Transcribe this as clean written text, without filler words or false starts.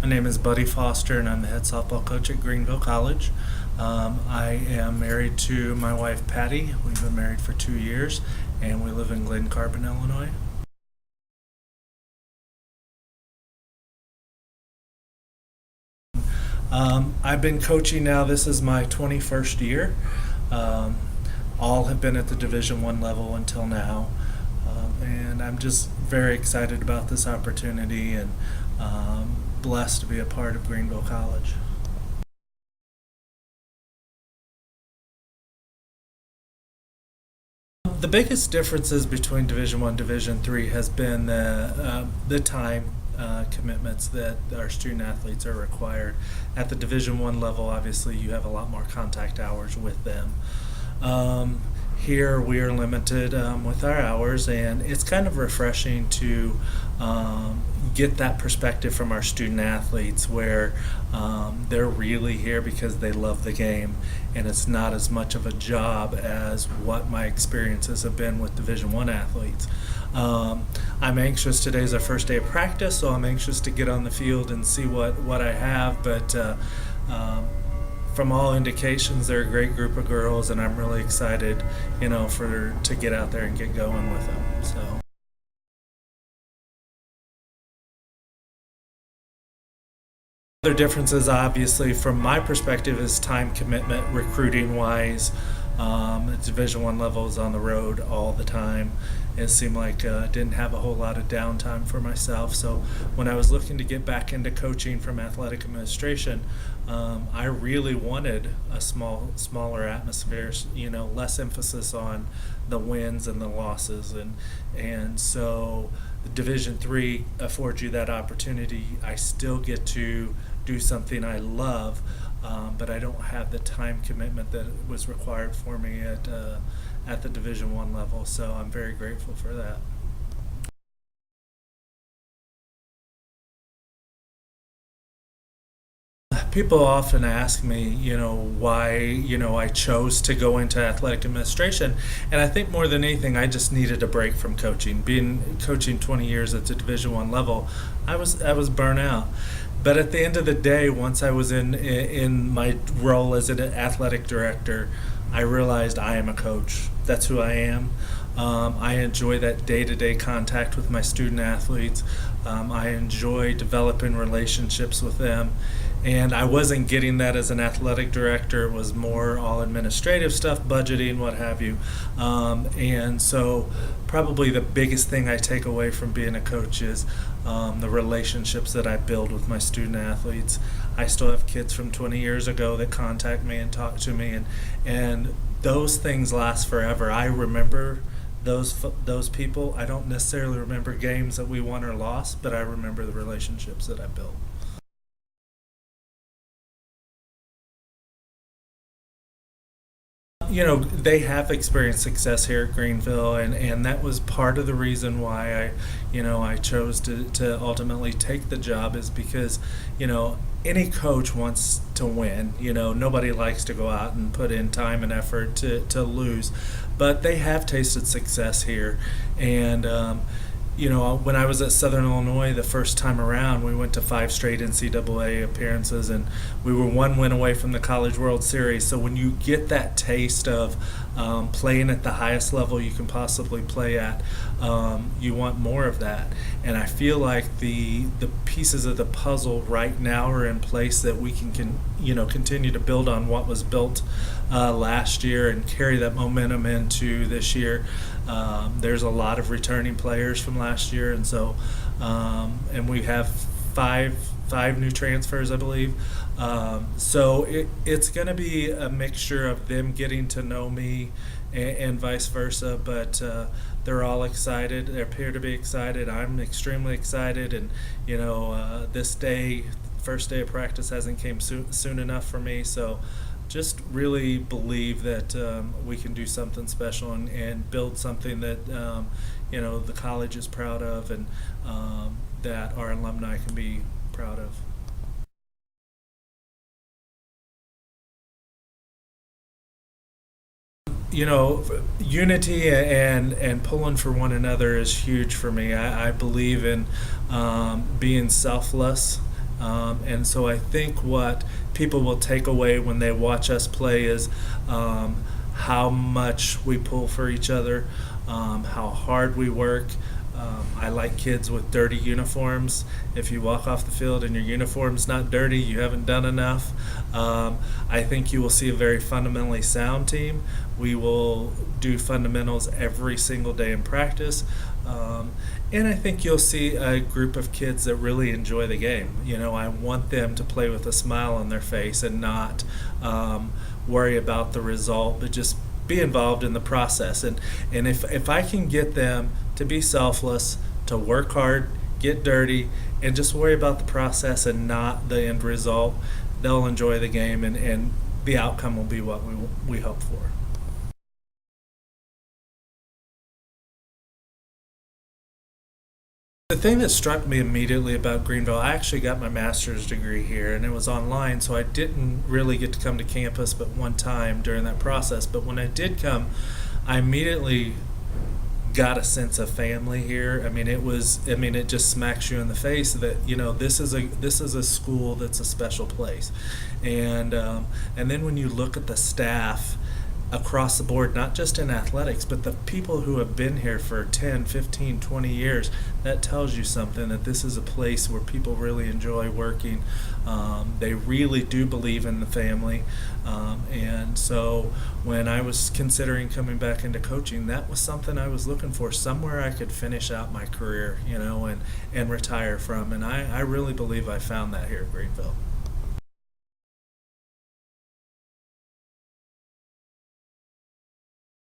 My name is Buddy Foster, and I'm the head softball coach at Greenville College. I am married to my wife, Patty. We've been married for 2 years, and we live in Glen Carbon, Illinois. I've been coaching now. This is my 21st year. All have been at the Division I level until now. And I'm just very excited about this opportunity and blessed to be a part of Greenville College. The biggest differences between Division I, Division III has been the time commitments that our student athletes are required. At the Division I level, obviously, you have a lot more contact hours with them. Here we are limited with our hours, and it's kind of refreshing to get that perspective from our student athletes where they're really here because they love the game, and it's not as much of a job as what my experiences have been with Division I athletes. I'm anxious. Today's our first day of practice, so I'm anxious to get on the field and see what I have, but from all indications, they're a great group of girls, and I'm really excited, to get out there and get going with them. So. Other differences, obviously, from my perspective, is time commitment, recruiting-wise. At Division I level is on the road all the time. It seemed like I didn't have a whole lot of downtime for myself. So when I was looking to get back into coaching from athletic administration, I really wanted a smaller atmosphere, less emphasis on the wins and the losses. And so the Division III affords you that opportunity. I still get to do something I love, but I don't have the time commitment that was required for me at the Division I level. So I'm very grateful for that. People often ask me, why, I chose to go into athletic administration, and I think more than anything, I just needed a break from coaching. Coaching 20 years at the Division I level, I was burnt out. But at the end of the day, once I was in my role as an athletic director, I realized I am a coach. That's who I am. I enjoy that day-to-day contact with my student athletes. I enjoy developing relationships with them. And I wasn't getting that as an athletic director. It was more all administrative stuff, budgeting, what have you. And so probably the biggest thing I take away from being a coach is the relationships that I build with my student athletes. I still have kids from 20 years ago that contact me and talk to me, and those things last forever. I remember those people. I don't necessarily remember games that we won or lost, but I remember the relationships that I built. They have experienced success here at Greenville, and that was part of the reason why I chose to ultimately take the job, is because, any coach wants to win. Nobody likes to go out and put in time and effort to lose, but they have tasted success here. And when I was at Southern Illinois the first time around, we went to 5 straight NCAA appearances, and we were 1 win away from the College World Series. So when you get that taste of playing at the highest level you can possibly play at, you want more of that. And I feel like the pieces of the puzzle right now are in place that we can continue to build on what was built last year and carry that momentum into this year. There's a lot of returning players from last year, and so and we have five new transfers, I believe. So it's going to be a mixture of them getting to know me and vice versa, but they're all excited. They appear to be excited. I'm extremely excited, and this day, first day of practice, hasn't came soon enough for me. So just really believe that we can do something special and build something that the college is proud of, and that our alumni can be proud of. Unity and pulling for one another is huge for me. I believe in being selfless And so I think what people will take away when they watch us play is how much we pull for each other, how hard we work. I like kids with dirty uniforms. If you walk off the field and your uniform's not dirty, you haven't done enough. I think you will see a very fundamentally sound team. We will do fundamentals every single day in practice. And I think you'll see a group of kids that really enjoy the game. I want them to play with a smile on their face and not worry about the result, but just be involved in the process. And if I can get them to be selfless, to work hard, get dirty, and just worry about the process and not the end result, they'll enjoy the game, and the outcome will be what we hope for. The thing that struck me immediately about Greenville, I actually got my master's degree here, and it was online, so I didn't really get to come to campus but one time during that process. But when I did come, I immediately got a sense of family here. It just smacks you in the face that this is a school that's a special place, and then when you look at the staff across the board, not just in athletics, but the people who have been here for 10, 15, 20 years, that tells you something, that this is a place where people really enjoy working. They really do believe in the family. And so when I was considering coming back into coaching, that was something I was looking for, somewhere I could finish out my career, and retire from. And I really believe I found that here at Greenville.